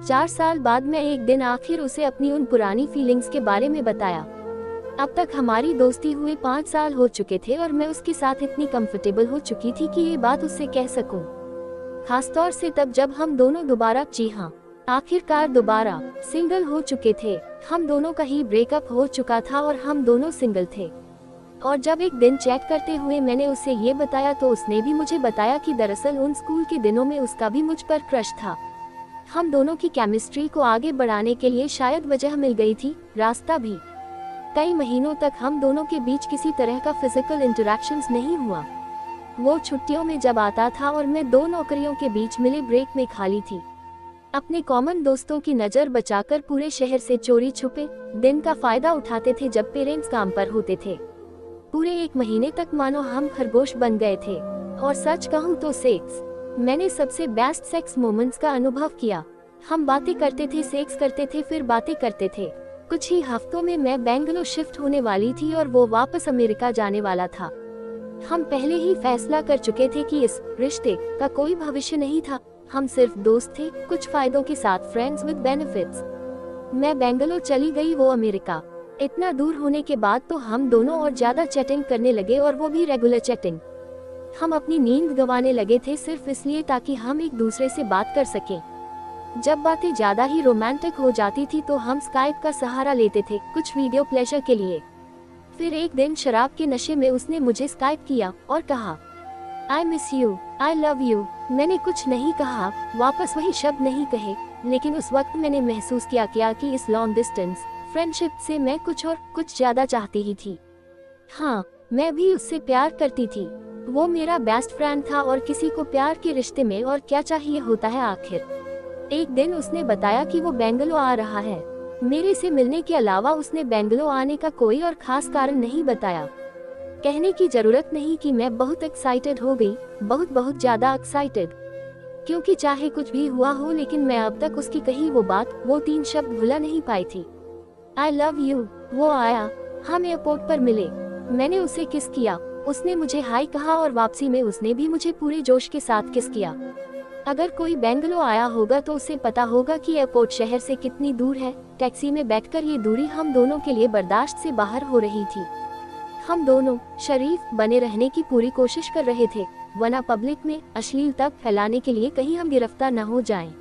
4 साल बाद मैं एक दिन आखिर उसे अपनी उन पुरानी फीलिंग्स के बारे में बताया। अब तक हमारी दोस्ती हुए 5 साल हो चुके थे और मैं उसके साथ इतनी कंफर्टेबल हो चुकी थी कि ये बात उससे कह सकूं। खासतौर से तब जब हम दोनों दोबारा, जी हाँ, आखिरकार दोबारा सिंगल हो चुके थे। हम दोनों का ही ब्रेकअप हो चुका था और हम दोनों सिंगल थे। और जब एक दिन चैट करते हुए मैंने उसे ये बताया तो उसने भी मुझे बताया कि दरअसल उन स्कूल के दिनों में उसका भी मुझ पर क्रश था। हम दोनों की केमिस्ट्री को आगे बढ़ाने के लिए शायद वजह मिल गई थी, रास्ता भी। कई महीनों तक हम दोनों के बीच किसी तरह का फिजिकल इंटरेक्शंस नहीं हुआ। वो छुट्टियों में जब आता था और मैं 2 नौकरियों के बीच मिले ब्रेक में खाली थी, अपने कॉमन दोस्तों की नज़र बचाकर पूरे शहर से चोरी छुपे दिन का फायदा उठाते थे जब पेरेंट्स काम पर होते थे। पूरे 1 महीने तक मानो हम खरगोश बन गए थे। और सच कहूँ तो मैंने सबसे बेस्ट सेक्स मोमेंट्स का अनुभव किया। हम बातें करते थे, सेक्स करते थे, फिर बातें करते थे। कुछ ही हफ्तों में मैं बेंगलुरु शिफ्ट होने वाली थी और वो वापस अमेरिका जाने वाला था। हम पहले ही फैसला कर चुके थे कि इस रिश्ते का कोई भविष्य नहीं था। हम सिर्फ दोस्त थे, कुछ फायदों के साथ, फ्रेंड्स विद बेनिफिट्स। मैं बेंगलुरु चली गई, वो अमेरिका। इतना दूर होने के बाद तो हम दोनों और ज्यादा चैटिंग करने लगे, और वो भी रेगुलर चैटिंग। हम अपनी नींद गंवाने लगे थे सिर्फ इसलिए ताकि हम एक दूसरे से बात कर सकें। जब बातें ज्यादा ही रोमांटिक हो जाती थी तो हम स्काइप का सहारा लेते थे, कुछ वीडियो प्लेजर के लिए। फिर एक दिन शराब के नशे में उसने मुझे स्काइप किया और कहा, I miss you, I love you. मैंने कुछ नहीं कहा, वापस वही शब्द नहीं कहे, लेकिन उस वक्त मैंने महसूस किया कि इस लॉन्ग डिस्टेंस फ्रेंडशिप से मैं कुछ ज्यादा चाहती ही थी। हाँ, मैं भी उससे प्यार करती थी। वो मेरा बेस्ट फ्रेंड था और किसी को प्यार के रिश्ते में और क्या चाहिए होता है आखिर। एक दिन उसने बताया कि वो बेंगलुरु आ रहा है। मेरे से मिलने के अलावा उसने बेंगलुरु आने का कोई और खास कारण नहीं बताया। कहने की जरूरत नहीं कि मैं बहुत एक्साइटेड हो गई, बहुत ज्यादा एक्साइटेड। क्योंकि चाहे कुछ भी हुआ हो, लेकिन मैं अब तक उसकी कही वो बात, वो 3 शब्द भुला नहीं पाई थी, आई लव यू। वो आया, हम एयरपोर्ट पर मिले। मैंने उसे किस किया, उसने मुझे हाय कहा और वापसी में उसने भी मुझे पूरे जोश के साथ किस किया। अगर कोई बेंगलुरु आया होगा तो उसे पता होगा कि एयरपोर्ट शहर से कितनी दूर है। टैक्सी में बैठकर ये दूरी हम दोनों के लिए बर्दाश्त से बाहर हो रही थी। हम दोनों शरीफ बने रहने की पूरी कोशिश कर रहे थे, वरना पब्लिक में अश्लीलता फैलाने के लिए कहीं हम गिरफ्तार न हो जाएं।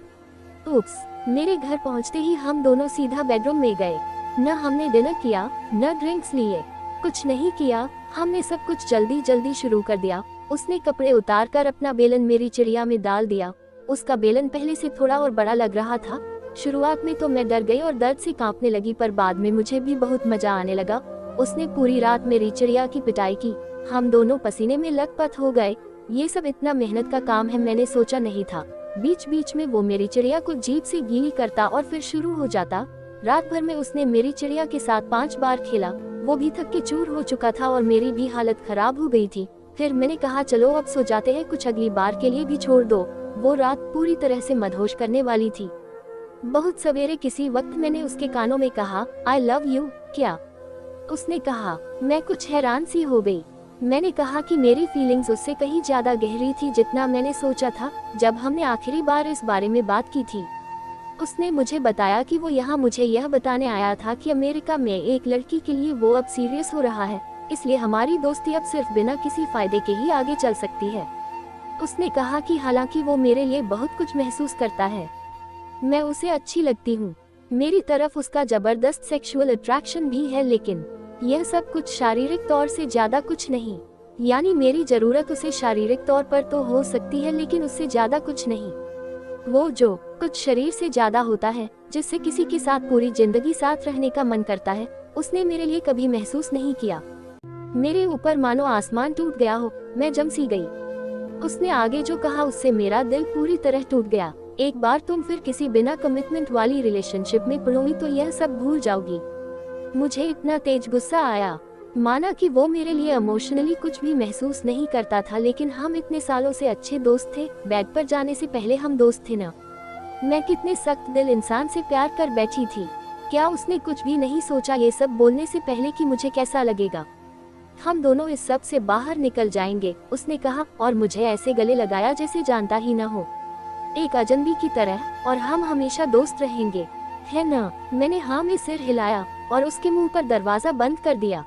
उप्स, मेरे घर पहुंचते ही हम दोनों सीधा बेडरूम में गए। न हमने डिनर किया, न ड्रिंक्स लिए, कुछ नहीं किया। हमने सब कुछ जल्दी शुरू कर दिया। उसने कपड़े उतारकर अपना बेलन मेरी चिड़िया में डाल दिया। उसका बेलन पहले से थोड़ा और बड़ा लग रहा था। शुरुआत में तो मैं डर गई और दर्द से कांपने लगी, पर बाद में मुझे भी बहुत मजा आने लगा। उसने पूरी रात मेरी चिड़िया की पिटाई की। हम दोनों पसीने में लथपथ हो गए। ये सब इतना मेहनत का काम है, मैंने सोचा नहीं था। बीच बीच में वो मेरी चिड़िया को जीभ से गीली करता और फिर शुरू हो जाता। रात भर में उसने मेरी चिड़िया के साथ 5 बार खेला। वो भी थक के चूर हो चुका था और मेरी भी हालत खराब हो गई थी। फिर मैंने कहा, चलो अब सो जाते हैं, कुछ अगली बार के लिए भी छोड़ दो। वो रात पूरी तरह से मदहोश करने वाली थी। बहुत सवेरे किसी वक्त मैंने उसके कानों में कहा, आई लव यू। क्या? उसने कहा। मैं कुछ हैरान सी हो गई। मैंने कहा कि मेरी फीलिंग्स उससे कहीं ज्यादा गहरी थी जितना मैंने सोचा था जब हमने आखिरी बार इस बारे में बात की थी। उसने मुझे बताया कि वो यहाँ मुझे यह बताने आया था कि अमेरिका में एक लड़की के लिए वो अब सीरियस हो रहा है, इसलिए हमारी दोस्ती अब सिर्फ बिना किसी फायदे के ही आगे चल सकती है। उसने कहा कि हालांकि वो मेरे लिए बहुत कुछ महसूस करता है, मैं उसे अच्छी लगती हूँ, मेरी तरफ उसका जबरदस्त सेक्सुअल अट्रैक्शन भी है, लेकिन यह सब कुछ शारीरिक तौर से ज्यादा कुछ नहीं। यानी मेरी जरूरत उसे शारीरिक तौर पर तो हो सकती है, लेकिन उससे ज्यादा कुछ नहीं। वो जो कुछ शरीर से ज्यादा होता है, जिससे किसी के साथ पूरी जिंदगी साथ रहने का मन करता है, उसने मेरे लिए कभी महसूस नहीं किया। मेरे ऊपर मानो आसमान टूट गया हो, मैं जम सी गई। उसने आगे जो कहा उससे मेरा दिल पूरी तरह टूट गया। एक बार तुम फिर किसी बिना कमिटमेंट वाली रिलेशनशिप में पड़ोगी तो यह सब भूल जाओगी। मुझे इतना तेज गुस्सा आया, माना कि वो मेरे लिए इमोशनली कुछ भी महसूस नहीं करता था, लेकिन हम इतने सालों से अच्छे दोस्त थे। बेड पर जाने से पहले हम दोस्त थे ना। मैं कितने सख्त दिल इंसान से प्यार कर बैठी थी। क्या उसने कुछ भी नहीं सोचा ये सब बोलने से पहले कि मुझे कैसा लगेगा? हम दोनों इस सब से बाहर निकल जाएंगे, उसने कहा, और मुझे ऐसे गले लगाया जैसे जानता ही न हो। एक अजनबी की तरह, और हम हमेशा दोस्त रहेंगे, है ना? मैंने हाँ में सिर हिलाया और उसके मुंह पर दरवाजा बंद कर दिया।